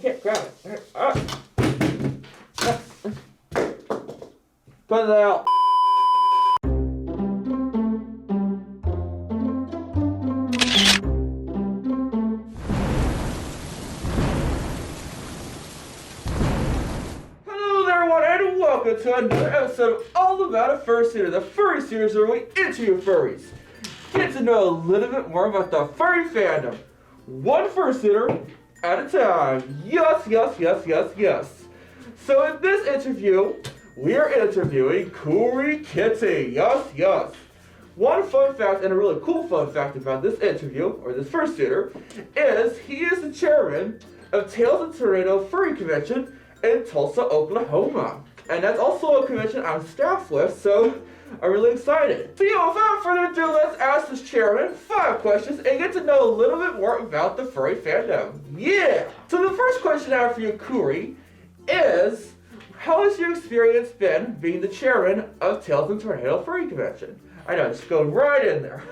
can't grab it. Put it out. Welcome to another episode of All About a Fursuiter, the furry series where we interview furries. Get to know a little bit more about the furry fandom. One fursuiter at a time. Yes, yes, yes, yes, yes. So in this interview, we are interviewing KOORI Kitty. Yes, yes. One fun fact, and a really cool fun fact about this interview, or this fursuiter, is he is the chairman of Tails and Tornado Furry Convention in Tulsa, Oklahoma. And that's also a convention I'm staffed with, so I'm really excited. So without further ado, let's ask this chairman 5 questions and get to know a little bit more about the furry fandom. Yeah! So the first question I have for you, KOORI, is how has your experience been being the chairman of Tails and Tornado Furry Convention? I know, just go right in there.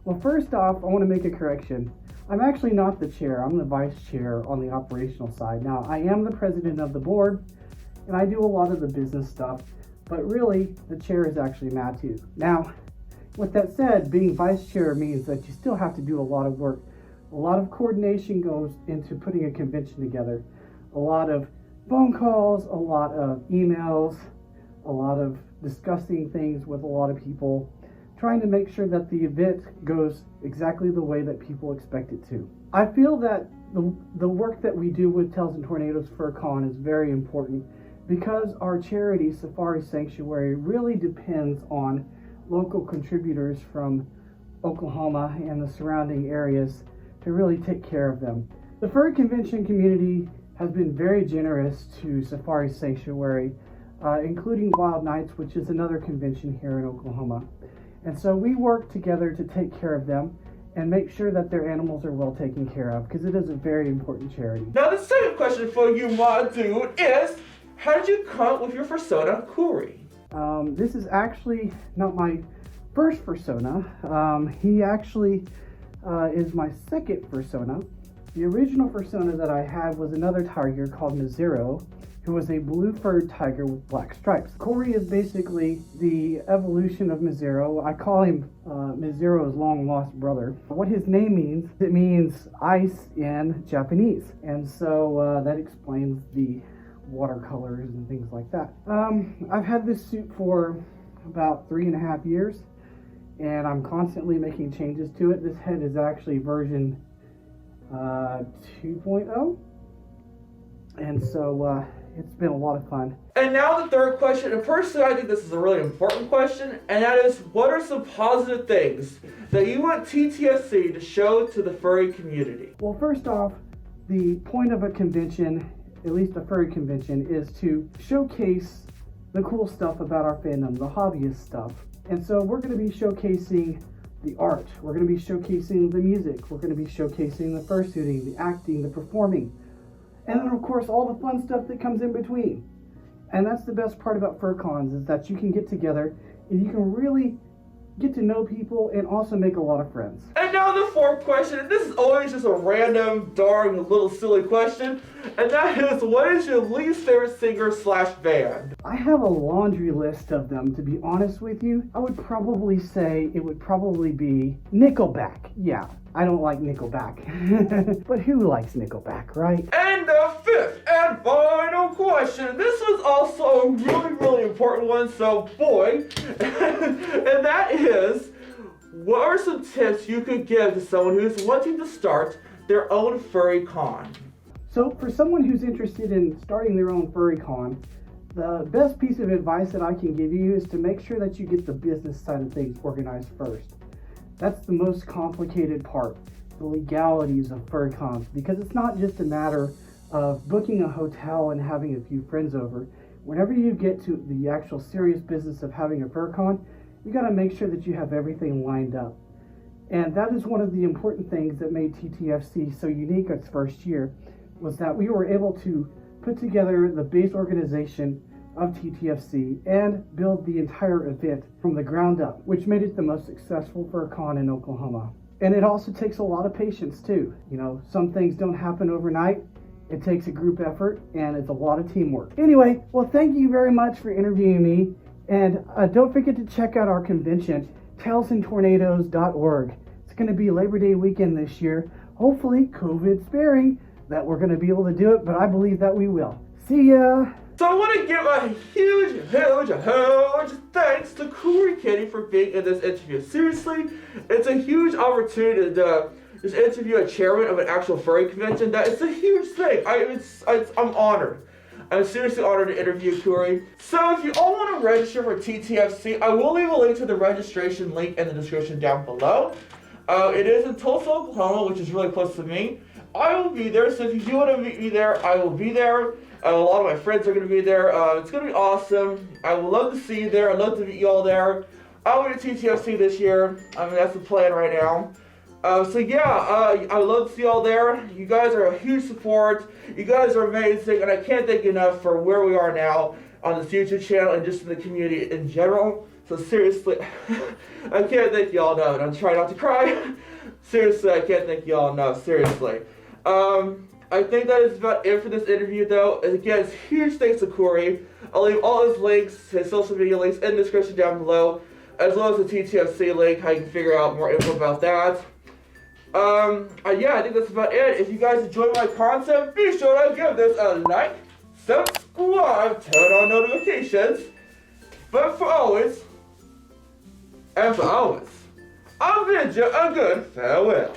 Well, first off, I want to make a correction. I'm actually not the chair, I'm the vice chair on the operational side. Now, I am the president of the board, and I do a lot of the business stuff, but really, the chair is actually Matthew. Now, with that said, being vice chair means that you still have to do a lot of work. A lot of coordination goes into putting a convention together. A lot of phone calls, a lot of emails, a lot of discussing things with a lot of people, trying to make sure that the event goes exactly the way that people expect it to. I feel that the work that we do with Tails and Tornadoes Fur Con is very important, because our charity, Safari Sanctuary, really depends on local contributors from Oklahoma and the surrounding areas to really take care of them. The furry convention community has been very generous to Safari Sanctuary, including Wild Nights, which is another convention here in Oklahoma. And so we work together to take care of them and make sure that their animals are well taken care of, because it is a very important charity. Now the second question for you, my dude, is how did you come up with your persona, KOORI? This is actually not my first persona. He actually is my second persona. The original persona that I had was another tiger called Mizero, who was a blue-furred tiger with black stripes. KOORI is basically the evolution of Mizero. I call him Mizero's long-lost brother. What his name means, it means ice in Japanese. And so that explains the watercolors and things like that. I've had this suit for about 3.5 years, and I'm constantly making changes to it. This head is actually version 2.0, and so it's been a lot of fun. And now the third question, and personally I think this is a really important question, and that is, what are some positive things that you want TTFC to show to the furry community? Well, first off, the point of a convention, at least a furry convention, is to showcase the cool stuff about our fandom, the hobbyist stuff. And so we're going to be showcasing the art, we're going to be showcasing the music, we're going to be showcasing the fursuiting, the acting, the performing, and then of course all the fun stuff that comes in between. And that's the best part about fur cons, is that you can get together and you can really get to know people and also make a lot of friends. And now the fourth question, and this is always just a random, darn, little silly question, and that is, what is your least favorite singer / band? I have a laundry list of them, to be honest with you. I would probably say it would probably be Nickelback. Yeah, I don't like Nickelback. But who likes Nickelback, right? And the fifth and final question. This was also a really, really important one, so boy. And that is, what are some tips you could give to someone who's wanting to start their own furry con? So for someone who's interested in starting their own furry con, the best piece of advice that I can give you is to make sure that you get the business side of things organized first. That's the most complicated part, the legalities of fur cons, because it's not just a matter of booking a hotel and having a few friends over. Whenever you get to the actual serious business of having a fur con, you got to make sure that you have everything lined up. And that is one of the important things that made TTFC so unique its first year, was that we were able to put together the base organization of TTFC and build the entire event from the ground up, which made it the most successful fur con in Oklahoma. And it also takes a lot of patience too. You know, some things don't happen overnight, It takes a group effort, and it's a lot of teamwork. Anyway, well, thank you very much for interviewing me. And don't forget to check out our convention, talesandtornadoes.org. It's going to be Labor Day weekend this year. Hopefully, COVID sparing, that we're going to be able to do it, but I believe that we will. See ya! So I want to give a huge thanks to KOORI Kitty for being in this interview. Seriously, it's a huge opportunity to just interview a chairman of an actual furry convention. That it's a huge thing. I'm honored. I'm seriously honored to interview KOORI. So if you all want to register for TTFC, I will leave a link to the registration link in the description down below. It is in Tulsa, Oklahoma, which is really close to me. I will be there, so if you do want to meet me there, I will be there. A lot of my friends are going to be there. It's going to be awesome. I would love to see you there. I'd love to meet you all there. I'll be at TTFC this year. I mean, that's the plan right now. So yeah, I would love to see you all there. You guys are a huge support. You guys are amazing, and I can't thank you enough for where we are now on this YouTube channel and just in the community in general. So seriously, I can't thank you all enough, and I'm trying not to cry. Seriously, I can't thank you all enough. Seriously. I think that is about it for this interview, though. And again, huge thanks to KOORI. I'll leave all his links, his social media links in the description down below, as well as the TTFC link, how you can figure out more info about that. Yeah, I think that's about it. If you guys enjoy my content, be sure to give this a like, subscribe, turn on notifications. But for always, I'm Benji, a good farewell.